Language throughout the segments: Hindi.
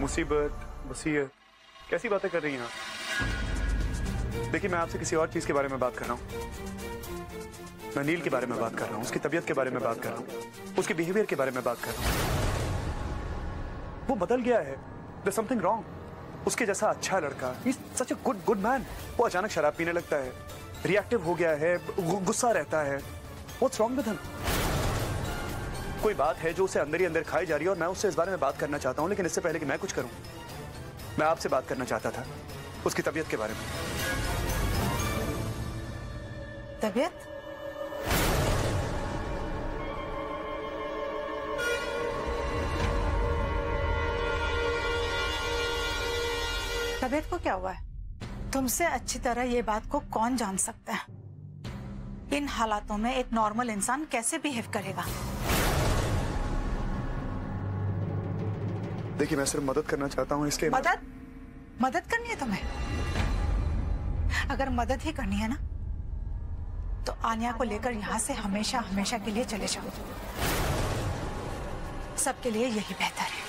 मुसीबत, वसीयत, कैसी बातें कर रही हैं आप? देखिए, मैं आपसे किसी और चीज के बारे में बात कर रहा हूँ। मैं नील के बारे में बात कर रहा हूँ, उसकी तबीयत के बारे में बात कर रहा हूँ, उसके बिहेवियर के बारे में बात कर रहा हूँ। वो बदल गया है। There's something wrong. उसके जैसा अच्छा लड़का, he's such a good man, वो अचानक शराब पीने लगता है, रिएक्टिव हो गया है, गुस्सा रहता है। What's wrong with him? कोई बात है जो उसे अंदर ही अंदर खाई जा रही है और मैं उससे इस बारे में बात करना चाहता हूँ, लेकिन इससे पहले कि मैं कुछ करूँ, मैं आपसे बात करना चाहता था उसकी तबीयत के बारे में। तबीयत? तबीयत को क्या हुआ है? तुमसे अच्छी तरह ये बात को कौन जान सकता है? इन हालातों में एक नॉर्मल इंसान कैसे बिहेव करेगा? देखिए, मैं सिर्फ मदद करना चाहता हूँ, इसलिए मदद करनी है तुम्हें? अगर मदद ही करनी है ना, तो आन्या को लेकर यहाँ से हमेशा हमेशा के लिए चले जाओ। सबके लिए यही बेहतर है।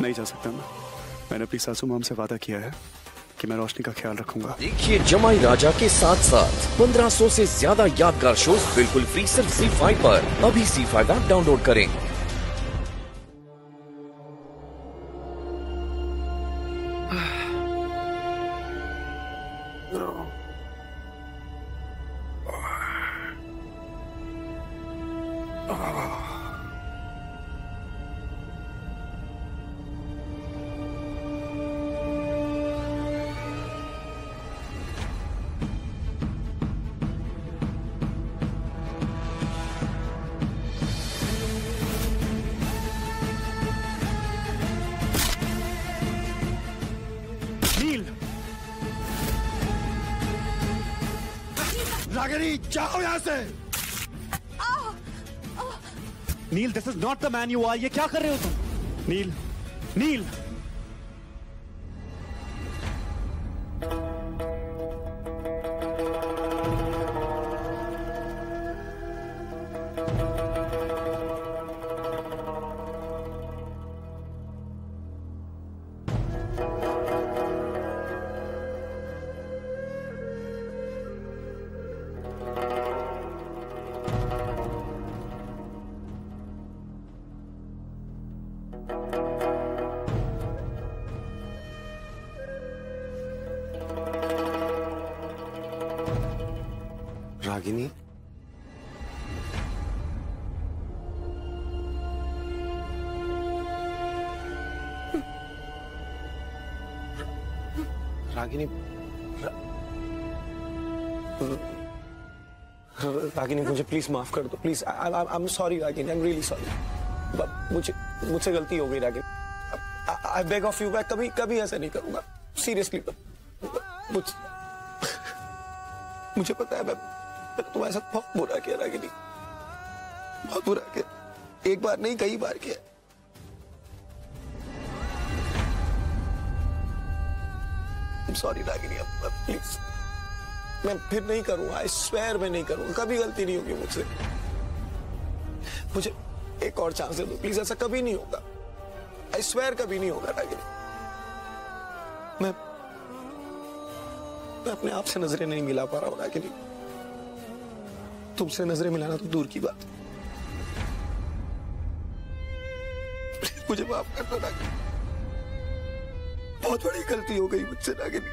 नहीं जा सकता मैंने अपनी सासू माम से वादा किया है कि मैं रोशनी का ख्याल रखूंगा। देखिए जमाई राजा के साथ साथ 1500 से ज्यादा यादगार शोज बिल्कुल फ्री सिर्फ ZEE5 पर। अभी ZEE5 ऐप डाउनलोड करें। रागिनी, जाओ यहाँ से। Neel, this is not the man you are. ये क्या कर रहे हो तुम? नील, नील। रागिनी, रागिनी, रागिनी मुझे प्लीज माफ कर दो please. I am sorry Ragini, I am really sorry. मुझसे गलती हो गई Ragini. I beg of you, मैं कभी ऐसा नहीं करूंगा। सीरियसली मुझे पता है मैं तुम्हारे साथ बहुत बुरा किया रागिनी, बहुत बुरा किया। एक बार नहीं, कई बार किया। सॉरी रागिनी, अब प्लीज मैं फिर नहीं करूंगा। आई स्वेयर मैं नहीं करूंगा, कभी गलती नहीं होगी मुझसे। मुझे एक और चांस दे दो प्लीज, ऐसा कभी नहीं होगा। आई स्वेयर कभी नहीं होगा रागिनी। मैं अपने आप से नजरें नहीं मिला पा रहा हूं रागिनी। तुमसे नजरें मिलाना तो दूर की बात। प्लीज मुझे माफ कर दो रागिनी, बहुत बड़ी गलती हो गई मुझसे रागिनी।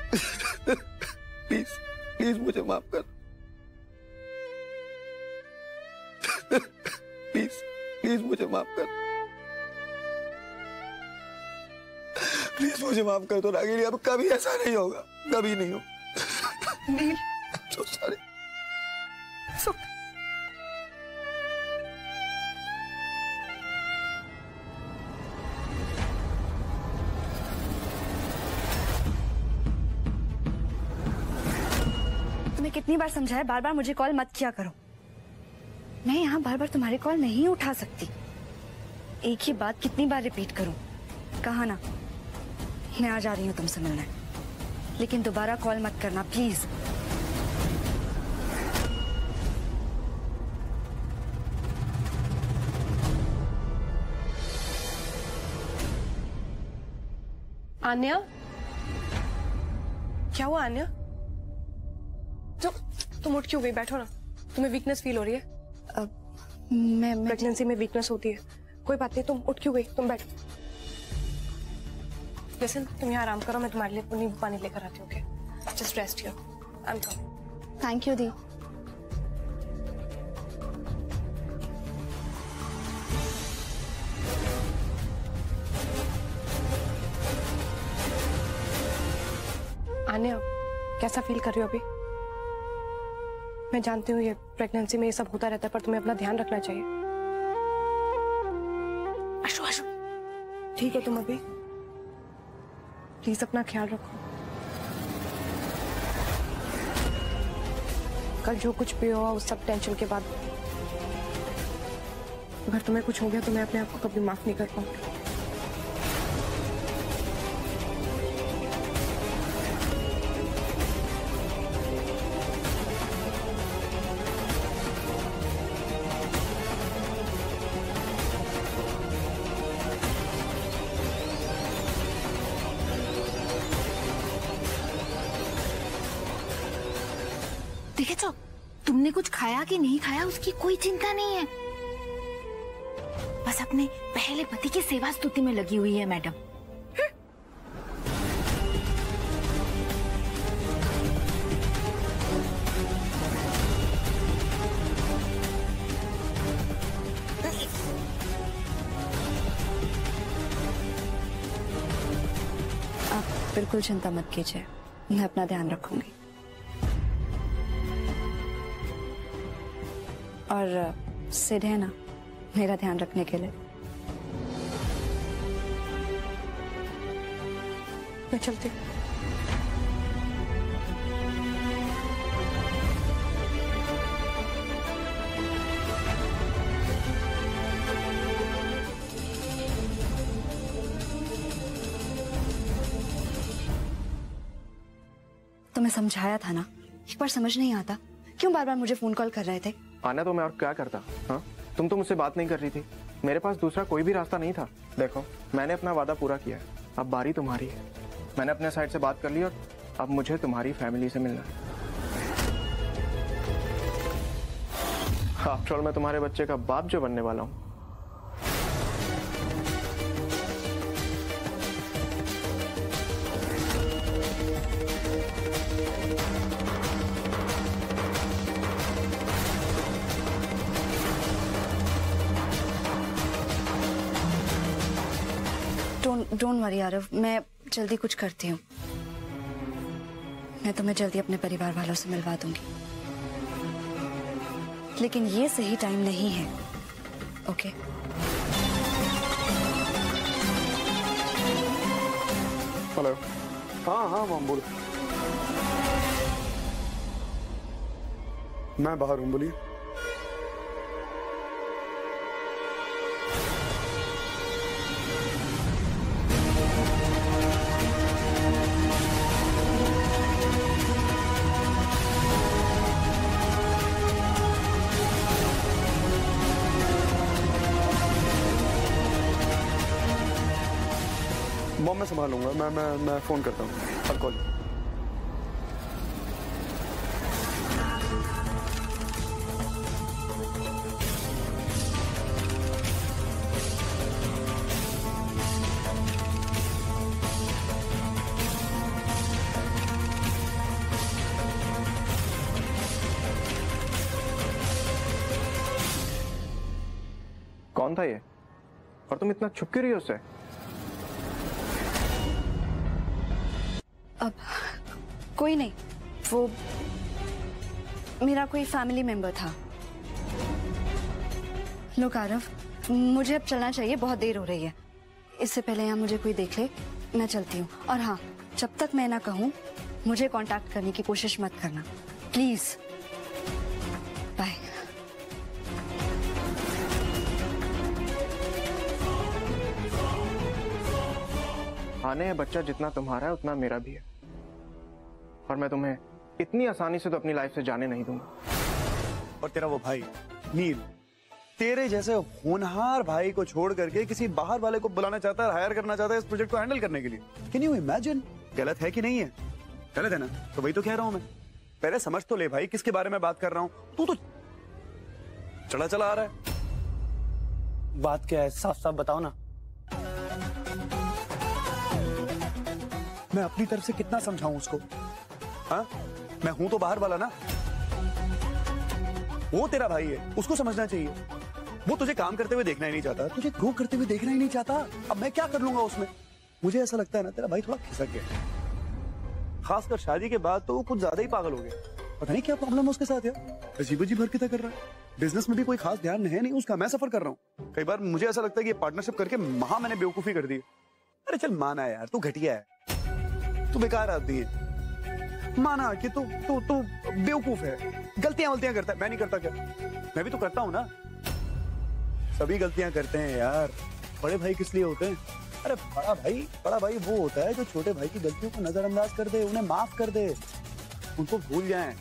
प्लीज प्लीज मुझे माफ कर। प्लीज प्लीज मुझे माफ कर। प्लीज मुझे माफ कर दो रागिनी, अब कभी ऐसा नहीं होगा, कभी नहीं होगा। नील, so sorry. तुम्हें कितनी बार समझाया, बार बार मुझे कॉल मत किया करो। मैं यहाँ बार बार तुम्हारी कॉल नहीं उठा सकती। एक ही बात कितनी बार रिपीट करूं? कहा ना, मैं आ जा रही हूँ तुमसे मिलने, लेकिन दोबारा कॉल मत करना प्लीज। आन्या, क्या हुआ आन्या? तुम उठ क्यों गई? बैठो ना। तुम्हें वीकनेस फील हो रही है? मैं प्रेगनेंसी में वीकनेस होती है, कोई बात नहीं, तुम उठ क्यों गई? तुम बैठो। लिसन, तुम यहाँ आराम करो, मैं तुम्हारे लिए नींबू पानी लेकर आती हूँ। Okay, just rest here, I am coming. Thank you दी। आन्या, कैसा फील कर रही हो अभी? मैं जानती हूँ ये प्रेगनेंसी में ये सब होता रहता है, पर तुम्हें अपना ध्यान रखना चाहिए। आशु आशु, ठीक हो तुम अभी? प्लीज अपना ख्याल रखो। कल जो कुछ भी हुआ उस सब टेंशन के बाद अगर तुम्हें कुछ हो गया तो मैं अपने आप को कभी माफ नहीं कर पाऊंगी। देखे तो, तुमने कुछ खाया कि नहीं खाया उसकी कोई चिंता नहीं है, बस अपने पहले पति की सेवा स्तुति में लगी हुई है मैडम। आप बिल्कुल चिंता मत कीजिए, मैं अपना ध्यान रखूंगी। और सिड है ना मेरा ध्यान रखने के लिए। मैं चलती। तुम्हें समझाया था ना, एक बार समझ नहीं आता, क्यों बार बार मुझे फोन कॉल कर रहे थे? आना तो मैं और क्या करता? हाँ, तुम तो मुझसे बात नहीं कर रही थी, मेरे पास दूसरा कोई भी रास्ता नहीं था। देखो, मैंने अपना वादा पूरा किया है, अब बारी तुम्हारी है। मैंने अपने साइड से बात कर ली और अब मुझे तुम्हारी फैमिली से मिलना है। आफ्टर ऑल मैं तुम्हारे बच्चे का बाप जो बनने वाला हूँ। डोंट वरी आरव, मैं जल्दी कुछ करती हूँ। मैं तुम्हें जल्दी अपने परिवार वालों से मिलवा दूंगी, लेकिन ये सही टाइम नहीं है। ओके? हेलो। हाँ हाँ मॉम बोलो। मैं बाहर हूँ, बोलिए। मॉम मैं संभाल लूंगा, मैं फोन करता हूँ। I'll call you। कौन था ये? और तुम इतना छुप क्यों रही हो उससे? अब कोई नहीं, वो मेरा कोई फैमिली मेंबर था। लो आरव, मुझे अब चलना चाहिए, बहुत देर हो रही है। इससे पहले यहाँ मुझे कोई देख ले, मैं चलती हूँ। और हाँ, जब तक मैं ना कहूँ मुझे कांटेक्ट करने की कोशिश मत करना, प्लीज। बाय। आने है बच्चा जितना तुम्हारा है उतना मेरा भी है, और मैं तुम्हें इतनी आसानी से तो अपनी लाइफ से जाने नहीं दूंगा। और तेरा वो भाई नील, तेरे जैसे होनहार भाई को छोड़ करके किसी बाहर वाले को बुलाना चाहता है, हायर करना चाहता है इस प्रोजेक्ट को हैंडल करने के लिए। Can you imagine? गलत है कि नहीं है? गलत है ना? तो वही तो कह रहा हूं मैं। पहले समझ तो ले भाई किसके बारे में बात कर रहा हूं। तू तो चला चला आ रहा है। बात क्या है, साफ साफ बताओ ना। मैं अपनी तरफ से कितना समझाऊं उसको? हाँ, मैं हूं तो बाहर वाला ना। वो तेरा भाई है, उसको समझना चाहिए। वो तुझे काम करते हुए देखना ही नहीं चाहता, तुझे ग्रो करते हुए देखना ही नहीं चाहता। अब मैं क्या कर लूंगा उसमें? मुझे ऐसा लगता है ना तेरा भाई थोड़ा खिसक गया, खासकर शादी के बाद तो वो कुछ ज्यादा ही पागल हो गया। पता नहीं क्या प्रॉब्लम है उसके साथ यार, अजीब अजीब हरकतें कर रहा है। बिजनेस में भी कोई खास ध्यान है नहीं उसका, मैं सफर कर रहा हूँ। कई बार मुझे ऐसा लगता है कि ये पार्टनरशिप करके मैंने बेवकूफी कर दी। अरे चल माना है यार, तू घटिया है, तू बेकार आदमी है, माना कि तू तू तू बेवकूफ है, गलतियां करता है। मैं नहीं करता क्या? मैं भी तो करता हूं ना। सभी गलतियां करते हैं यार। बड़े भाई किस लिए होते हैं? अरे बड़ा भाई वो होता है जो छोटे भाई की गलतियों को नजरअंदाज कर दे, उन्हें माफ कर दे, उनको भूल जाए।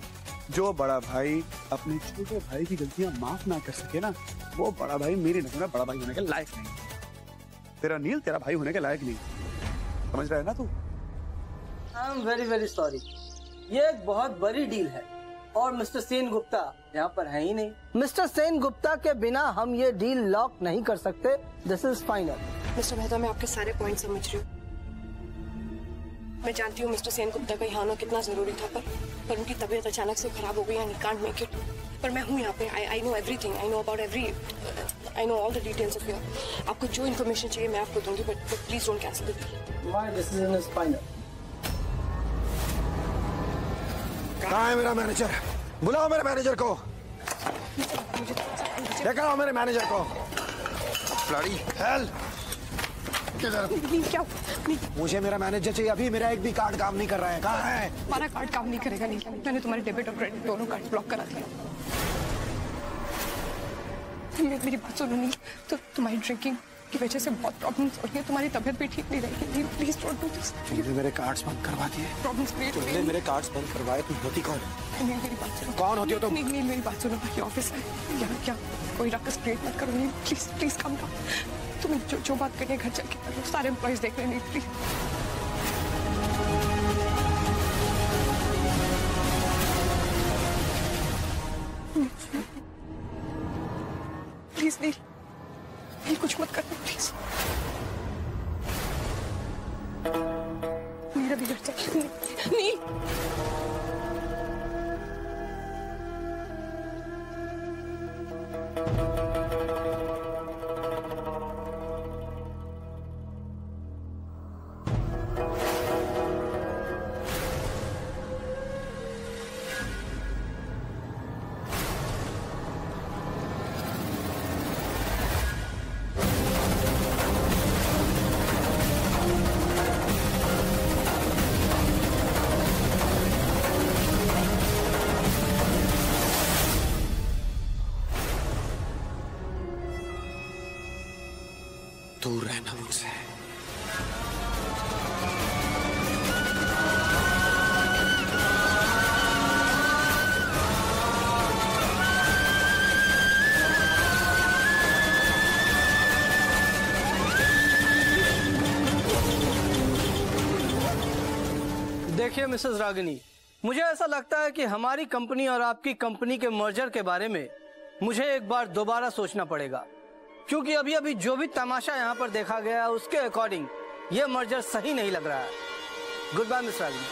जो बड़ा भाई अपने छोटे भाई की गलतियां माफ ना कर सके ना, वो बड़ा भाई मेरी नजर में बड़ा भाई होने के लायक नहीं। तेरा नील तेरा भाई होने के लायक नहीं। समझ रहा है ना तू? I am very very sorry. ये एक बहुत बड़ी डील है और मिस्टर सेन गुप्ता यहाँ पर है ही नहीं। मिस्टर सेन गुप्ता के बिना हम ये डील लॉक नहीं कर सकते। This is final. Mister Mehta, मैं आपके सारे पॉइंट समझ रही हूँ। मैं जानती हूँ मिस्टर सेन गुप्ता का यहाँ आना कितना जरूरी था, पर उनकी तबीयत अचानक से खराब हो गई and he can't make it. पर मैं हूँ यहाँ पे। I know everything, I know about I know all the details of your. आपको जो इन्फॉर्मेशन चाहिए मैं आपको दूंगी, but please don't cancel it. My decision is final. कहाँ है मेरा मैनेजर? बुलाओ मेरे मैनेजर को। देखा मेरे मैनेजर को। Bloody hell. क्या? मुझे मेरा मैनेजर चाहिए अभी। मेरा एक भी कार्ड काम नहीं कर रहा है। कहाँ है? हमारा कार्ड काम नहीं करेगा। नहीं, मैंने तुम्हारे डेबिट और क्रेडिट दोनों कार्ड ब्लॉक करा दिया। मेरी बात सुनो नहीं, तो तुम्हारी ड्रिंकिंग की वजह से बहुत प्रॉब्लम्स हो रही है। तुम्हारी तबीयत भी ठीक नहीं रहेगी। Please don't do this. तुमने मेरे कार्ड्स बंद करवा दिए। प्रॉब्लम्स क्रिएट हो रही तुमने है। मेरे कार्ड्स बंद करवाए। तुम होती कौन है? मेरी बात सुनो। कौन होती हो तुम? नहीं, मेरी बात सुनो। ये ऑफिस है, यहाँ क्या कोई रकस क्रिएट मत करो। नहीं, प्लीज प्लीज कम डाउन। तुम्हें जो बात करनी है घर जाके करो। सारे एम्प्लॉइज देख रहे हैं। प्लीज प्लीज नहीं, कुछ मत करना प्लीज। मेरा भी घर जाके नहीं। दूर रहना मुझसे। देखिए मिसेस रागिनी, मुझे ऐसा लगता है कि हमारी कंपनी और आपकी कंपनी के मर्जर के बारे में मुझे एक बार दोबारा सोचना पड़ेगा, क्योंकि अभी अभी जो भी तमाशा यहाँ पर देखा गया उसके अकॉर्डिंग ये मर्जर सही नहीं लग रहा है। Good bye miss Ragini.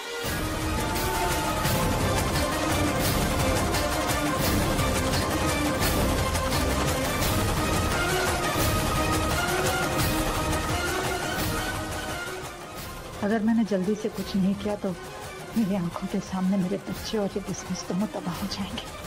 अगर मैंने जल्दी से कुछ नहीं किया तो मेरी आंखों के सामने मेरे बच्चे और ये बिजनेस दोनों तबाह हो जाएंगे।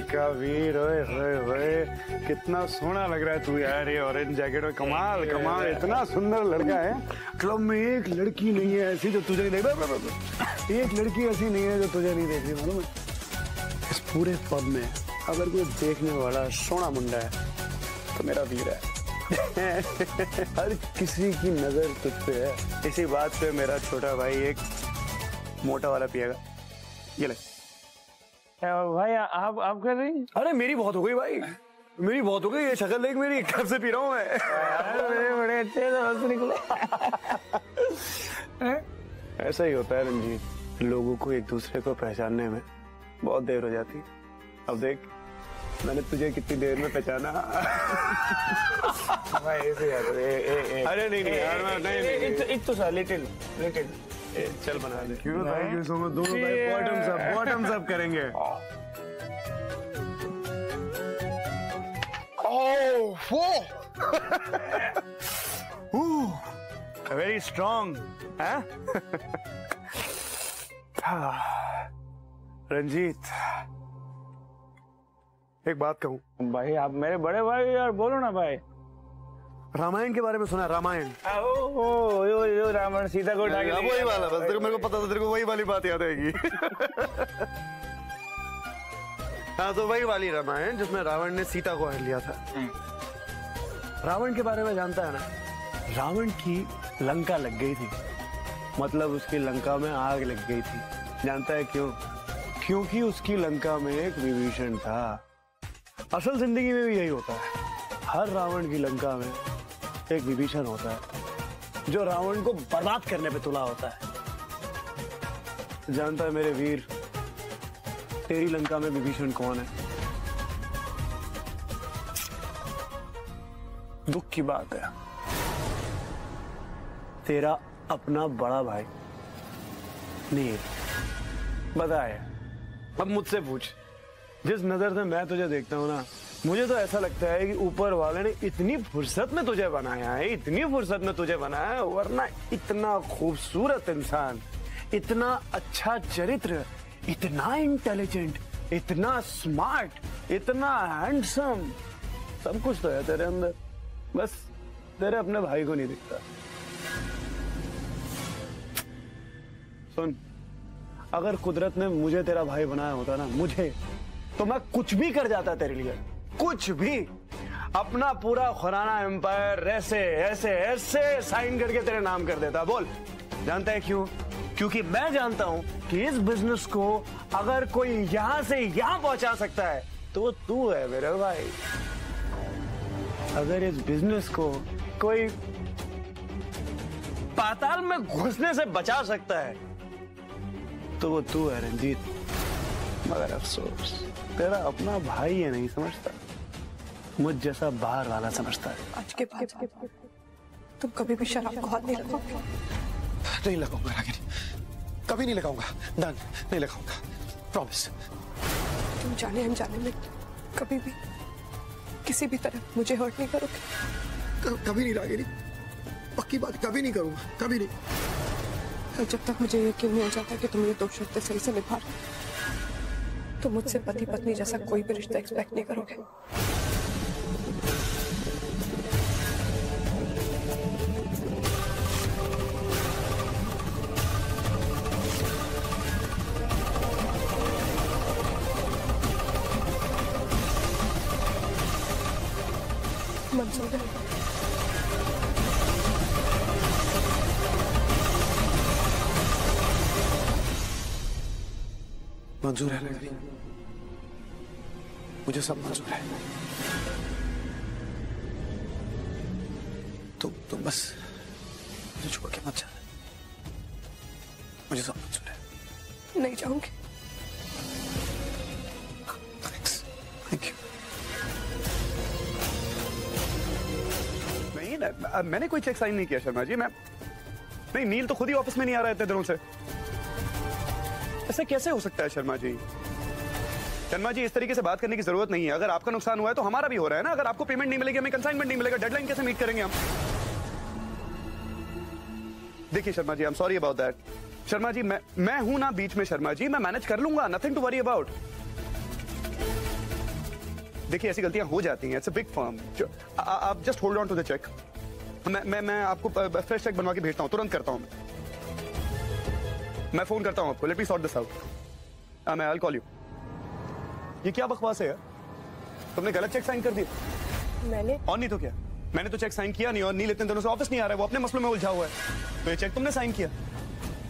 का वीर, ओए ओए ओए, कितना सोना लग रहा है तू यार, ये ऑरेंज जैकेट में। कमाल कमाल, इतना सुंदर लड़का है। क्लब में एक लड़की नहीं है ऐसी जो तुझे नहीं देख, एक लड़की ऐसी नहीं है जो तुझे नहीं देख रही, मालूम है? इस पूरे पब में अगर कोई देखने वाला सोना मुंडा है तो मेरा वीर है। हर किसी की नजर तुझ पे है। इसी बात पे मेरा छोटा भाई एक मोटा वाला पिएगा। ये ले भाई, आप कर रही? अरे मेरी बहुत हो गई भाई, मेरी बहुत हो गई। ये शक्ल देख मेरी, कब से पी रहा हूँ मैं। बड़े अच्छे दोस्त निकले। ऐसा ही होता है रंजीत, लोगों को एक दूसरे को पहचानने में बहुत देर हो जाती। अब देख मैंने तुझे कितनी देर में पहचाना। भाई ऐसे यार, अरे नहीं नहीं यार, नहीं इट्स सो लिटिल चल बना दे। क्यों थैंक यू सो मच। दोनों भाई बॉटम्स अप करेंगे। वेरी स्ट्रॉन्ग है रंजीत। एक बात कहूं भाई, आप मेरे बड़े भाई यार, बोलो ना भाई। रामायण के बारे में सुना? रामायण, ओ रावण सीता को उठा के वही वाला। बस तेरे को, मेरे को पता था तेरे को वही वाली बात याद आएगी। हाँ, तो वही वाली रामायण जिसमें रावण ने सीता को हर लिया था। रावण के बारे में जानता है ना? रावण की लंका लग गई थी, मतलब उसकी लंका में आग लग गई थी। जानता है क्यों? क्योंकि उसकी लंका में एक विभीषण था। असल जिंदगी में भी यही होता है, हर रावण की लंका में एक विभीषण होता है जो रावण को बर्बाद करने पे तुला होता है। जानता है मेरे वीर, तेरी लंका में विभीषण कौन है? दुख की बात है, तेरा अपना बड़ा भाई नील। बताए, अब मुझसे पूछ, जिस नजर से मैं तुझे देखता हूं ना, मुझे तो ऐसा लगता है कि ऊपर वाले ने इतनी फुर्सत में तुझे बनाया है, इतनी फुर्सत में तुझे बनाया है, वरना इतना खूबसूरत इंसान, इतना अच्छा चरित्र, इतना इंटेलिजेंट, इतना स्मार्ट, इतना हैंडसम, सब कुछ तो है तेरे अंदर, बस तेरे अपने भाई को नहीं दिखता। सुन, अगर कुदरत ने मुझे तेरा भाई बनाया होता ना, मुझे, तो मैं कुछ भी कर जाता तेरे लिए, कुछ भी। अपना पूरा खुराना एम्पायर ऐसे ऐसे ऐसे साइन करके तेरे नाम कर देता। बोल, जानता है क्यों? क्योंकि मैं जानता हूं कि इस बिजनेस को अगर कोई यहां से यहां पहुंचा सकता है तो वो तू है मेरे भाई। अगर इस बिजनेस को कोई पाताल में घुसने से बचा सकता है तो वो तू है रंजीत। मगर अफसोस, तेरा अपना भाई ये नहीं समझता, मुझ जैसा बाहर वाला समझता है। आज के बाद तुम कभी भी शराब को हाथ नहीं लगाओगे? नहीं लगाऊंगा रागिनी, कभी नहीं लगाऊंगा। डन, नहीं लगाऊंगा, प्रॉमिस। तुम जाने अनजाने में कभी भी किसी भी तरह मुझे हर्ट नहीं करोगे? कभी नहीं रागिनी, पक्की बात, कभी नहीं करूंगा, कभी नहीं। और जब तक मुझे यकीन नहीं हो जाता कि तुम ये दो शर्तें सही से निभा रहे, तो मुझसे पति पत्नी जैसा कोई भी रिश्ता एक्सपेक्ट नहीं करोगे। मंजूर है? मंजूर है रागिनी, मुझे सब मंजूर है। तुम बस मुझे छोड़ के मत जाना, मुझे सब मंजूर है। नहीं जाऊंगी। Thanks, thank you. नहीं, मैंने कोई चेक साइन नहीं किया शर्मा जी। मैं नहीं, नील तो खुद ही ऑफिस में नहीं आ रहा है इतने दिनों से। ऐसे कैसे हो सकता है शर्मा जी? शर्मा जी, इस तरीके से बात करने की जरूरत नहीं है। अगर आपका नुकसान हुआ है तो हमारा भी हो रहा है ना। अगर आपको पेमेंट नहीं मिलेगी, हमें कंसाइनमेंट नहीं मिलेगा, डेडलाइन कैसे मीट करेंगे हम? देखिए Sharma ji, I am sorry about that. Sharma ji, मैं हूं ना बीच में। शर्मा जी, मैं मैनेज कर लूंगा, नथिंग टू वरी अबाउट। देखिए ऐसी गलतियां हो जाती हैं, इट्स अ बिग फर्म। आप just hold on to the cheque. मैं आपको फ्रेश चेक बनवा के भेजता हूँ, तुरंत करता हूँ। मैं फोन करता हूँ आपको, let me sort this out. मैं आई कॉल यू। ये क्या बकवास है यार, तुमने गलत चेक साइन कर दिया। मैंने और नहीं तो क्या, मैंने तो चेक साइन किया नहीं, और नील इतने दिनों से ऑफिस नहीं आ रहा है, वो अपने मसलों में उलझा हुआ है। तो ये चेक तुमने साइन किया?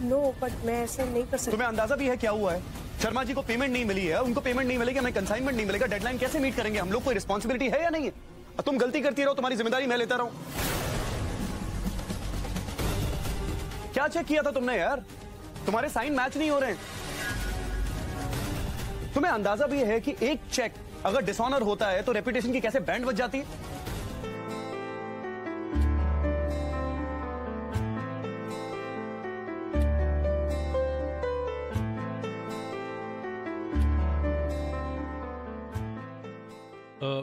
नो, बट मैं ऐसे नहीं कर सकती। तुम्हें अंदाजा भी है क्या हुआ है? शर्मा जी को पेमेंट नहीं मिली है, उनको पेमेंट नहीं मिलेगी, हमें कंसाइनमेंट नहीं मिलेगा, डेडलाइन कैसे मीट करेंगे हम लोग? कोई रिस्पॉन्सिबिलिटी है या नहीं है? और तुम गलती करती रहो, तुम्हारी जिम्मेदारी मैं लेता रहूं। क्या चेक किया था तुमने यार? तुम्हारे साइन मैच नहीं हो रहे हैं। तुम्हें अंदाजा भी है कि एक चेक अगर डिसऑनर होता है तो रेपुटेशन की कैसे बैंड बज जाती है?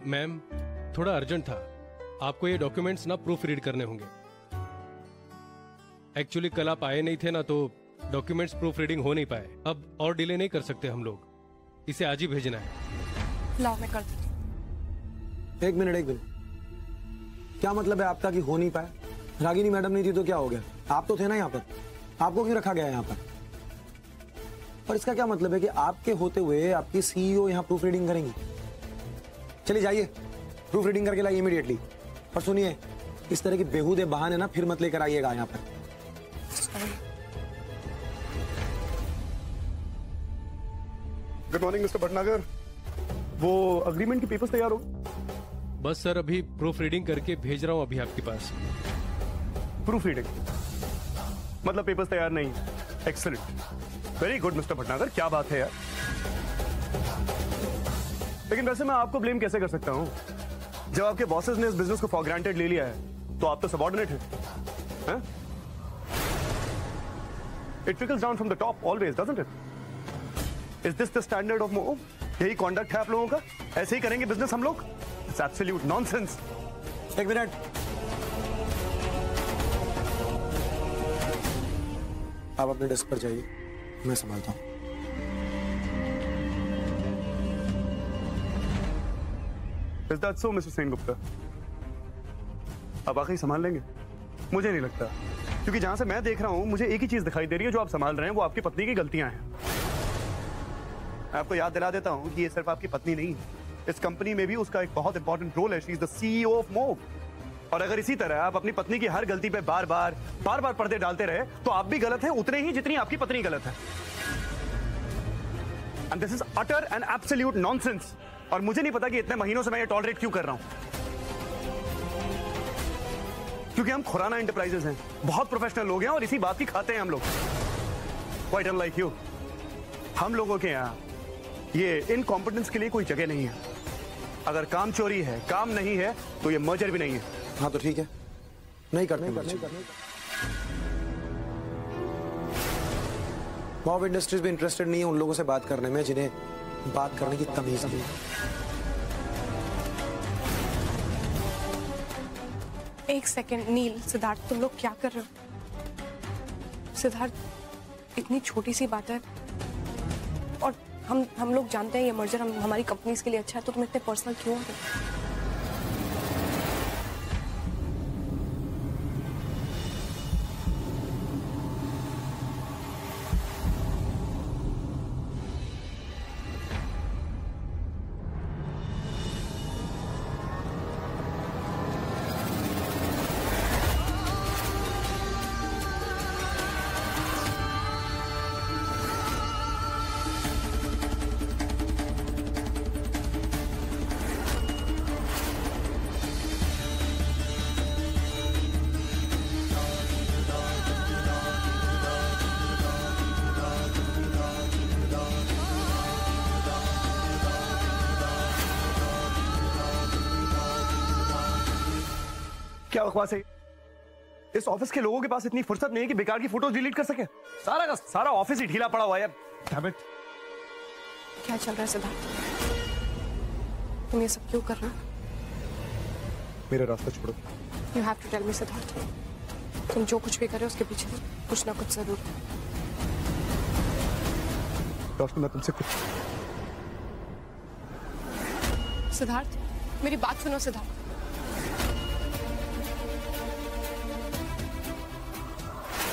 मैम, थोड़ा अर्जेंट था, आपको ये डॉक्यूमेंट्स ना प्रूफ रीड करने होंगे। एक्चुअली कल आप आए नहीं थे ना, तो डॉक्यूमेंट्स प्रूफ रीडिंग हो नहीं पाए। अब और डिले नहीं कर सकते हम लोग, इसे आज ही भेजना है। लाओ मैं कर देती हूँ। एक मिनट, क्या मतलब है आपका कि हो नहीं पाया? रागिनी मैडम नहीं थी तो क्या हो गया? आप तो थे ना यहाँ पर, आपको क्यों रखा गया है यहाँ पर? और इसका क्या मतलब है कि आपके होते हुए आपकी सीईओ यहाँ प्रूफ रीडिंग करेंगी? चलिए जाइए, प्रूफ रीडिंग करके लाइए इमीडिएटली। और सुनिए, इस तरह के बेहूदे बहाने ना फिर मत लेकर आइएगा यहाँ पर। गुड मॉर्निंग मिस्टर भटनागर, वो अग्रीमेंट के पेपर्स तैयार हो? बस सर, अभी प्रूफ रीडिंग करके भेज रहा हूँ अभी आपके पास। प्रूफ रीडिंग मतलब पेपर्स तैयार नहीं? Excellent, very good mister Bhatnagar, क्या बात है यार। लेकिन वैसे मैं आपको ब्लेम कैसे कर सकता हूं? जब आपके बॉसेस ने इस बिजनेस को फॉर ग्रांटेड ले लिया है तो आप तो सबऑर्डिनेट हैं। It trickles down from the top always, doesn't it? Is this the standard of move? यही कॉन्डक्ट है आप लोगों का? ऐसे ही करेंगे बिजनेस हम लोग? It's absolute nonsense. एक मिनट, आप अपने डेस्क पर जाइए, मैं संभालता हूं। Is that so, Mr. Sengupta? आप वाकई संभाल लेंगे? मुझे नहीं लगता, क्योंकि जहां से मैं देख रहा हूं मुझे एक ही चीज दिखाई दे रही है, जो आप संभाल रहे हैं वो आपकी पत्नी की गलतियां हैं। मैं आपको याद दिला देता हूं कि ये सिर्फ आपकी पत्नी नहीं है, इस कंपनी में भी उसका एक बहुत इंपॉर्टेंट रोल है। She is the CEO of mauve. और अगर इसी तरह आप अपनी पत्नी की हर गलती पे बार बार पर्दे डालते रहे तो आप भी गलत हैं उतने ही जितनी आपकी पत्नी गलत है। And this is utter and absolute nonsense. और मुझे नहीं पता कि इतने महीनों से मैं ये टॉलरेट क्यों कर रहा हूं, क्योंकि हम खुराना एंटरप्राइजेस हैं, बहुत प्रोफेशनल लोग हैं और इसी बात की खाते हैं हम लोग। क्वाइट अनलाइक यू, हम लोगों के यहाँ ये इनकॉम्पिटेंस के लिए कोई जगह नहीं है। अगर काम चोरी है, काम नहीं है, तो ये मर्जर भी नहीं है। हाँ तो ठीक है, नहीं करते। मॉव इंडस्ट्रीज भी इंटरेस्टेड नहीं है उन लोगों से बात करने में जिन्हें बात करने की तमीज नहीं। एक सेकंड नील, सिद्धार्थ, तुम लोग क्या कर रहे हो? सिद्धार्थ, इतनी छोटी सी बात है और हम लोग जानते हैं ये मर्जर हमारी कंपनीज के लिए अच्छा है, तो तुम इतने पर्सनल क्यों हो रहे हो? क्या बकवास है? इस ऑफिस के लोगों के पास इतनी फुर्सत नहीं है कि बेकार की फोटोज डिलीट कर सके। सारा का सारा ऑफिस ही ढीला पड़ा हुआ है। Damn it. क्या चल रहा है सिद्धार्थ? तुम ये सब क्यों कर रहे हो? मेरा रास्ता छोड़ो। You have to tell me, Siddharth. तुम जो कुछ भी कर रहे हो उसके पीछे कुछ ना कुछ जरूर है। रोशनी, मैं तुमसे कुछ सिद्धार्थ, मेरी बात सुनो सिद्धार्थ।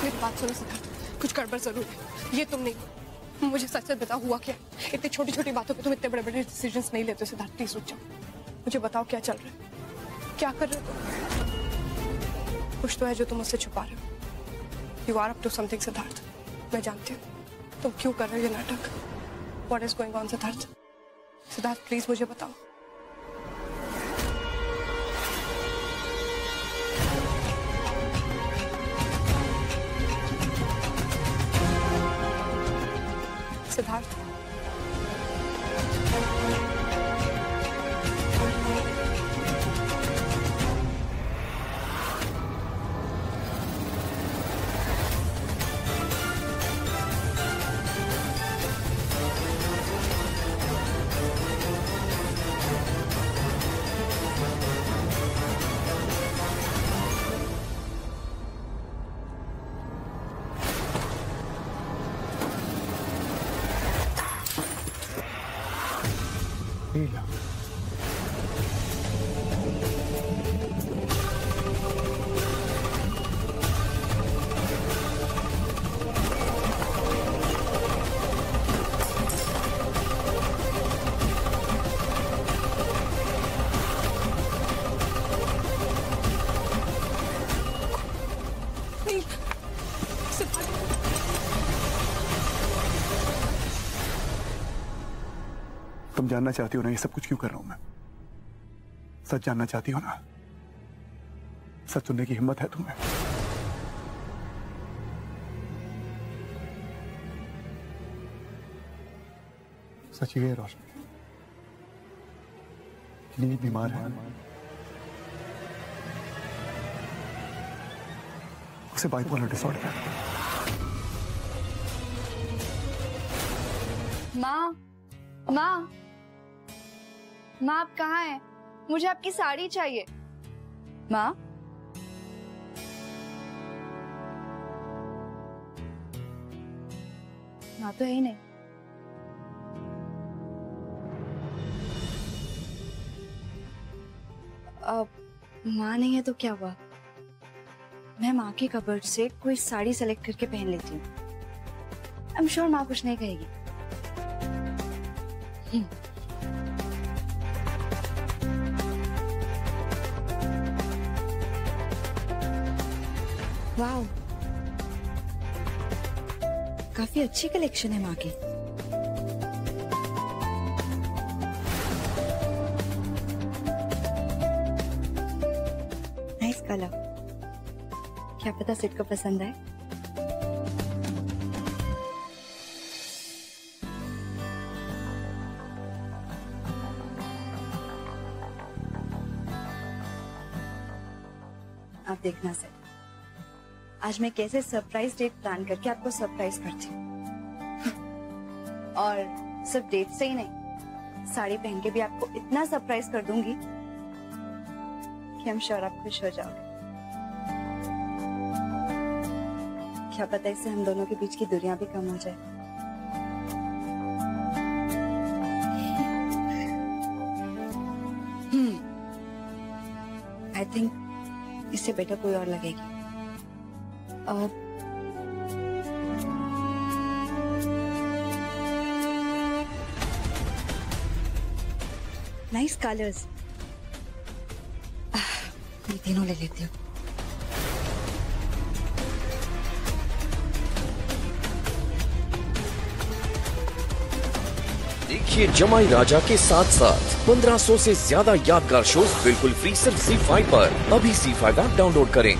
मेरी बात सुनो सिद्धार्थ, कुछ गड़बड़ जरूर है, ये तुम नहीं। मुझे सच सच बताओ हुआ क्या? इतनी छोटी छोटी बातों पे तुम इतने बड़े बड़े डिसीजंस नहीं लेते सिद्धार्थ, प्लीज रुक जाओ। मुझे बताओ क्या चल रहा है, क्या कर रहे हो तुम? कुछ तो है जो तुम मुझसे छुपा रहे हो। You are up to something Siddharth, मैं जानती हूँ तुम क्यों कर रहे हो ये नाटक। What is going on Siddharth? Siddharth please मुझे बताओ। सिद्धार्थ, तुम जानना चाहती हो ना ये सब कुछ क्यों कर रहा हूं मैं? सच जानना चाहती हो ना? सच सुनने की हिम्मत है तुम्हें? सच ये है रोशनी, नील बीमार है, उसे बाइपोलर डिसऑर्डर है। माँ, माँ, माँ आप कहाँ हैं? मुझे आपकी साड़ी चाहिए। माँ, माँ तो है ही नहीं। अब माँ नहीं है तो क्या हुआ? मैं माँ की कबर्ड से कोई साड़ी सेलेक्ट करके पहन लेती हूँ। आई एम श्योर माँ कुछ नहीं कहेगी। वाओ, काफी अच्छी कलेक्शन है माँ की। नाइस कलर, क्या पता सिड को पसंद आए। आप देखना सर, आज मैं कैसे सरप्राइज डेट प्लान करके आपको सरप्राइज करती हूँ। और सिर्फ डेट से ही नहीं, साड़ी पहन के भी आपको इतना सरप्राइज कर दूंगी कि हम श्योर आप खुश हो जाओगे। क्या पता इससे हम दोनों के बीच की दूरियां भी कम हो जाए। आई थिंक इससे बेटर कोई और लगेगी। नाइस कलर्स, ये तीनों ले लेती हूँ। देखिए जमाई राजा के साथ साथ 1500 से ज्यादा यादगार शोज बिल्कुल फ्री सिर्फ ZEE5 पर। अभी ZEE5 ऐप डाउनलोड करें।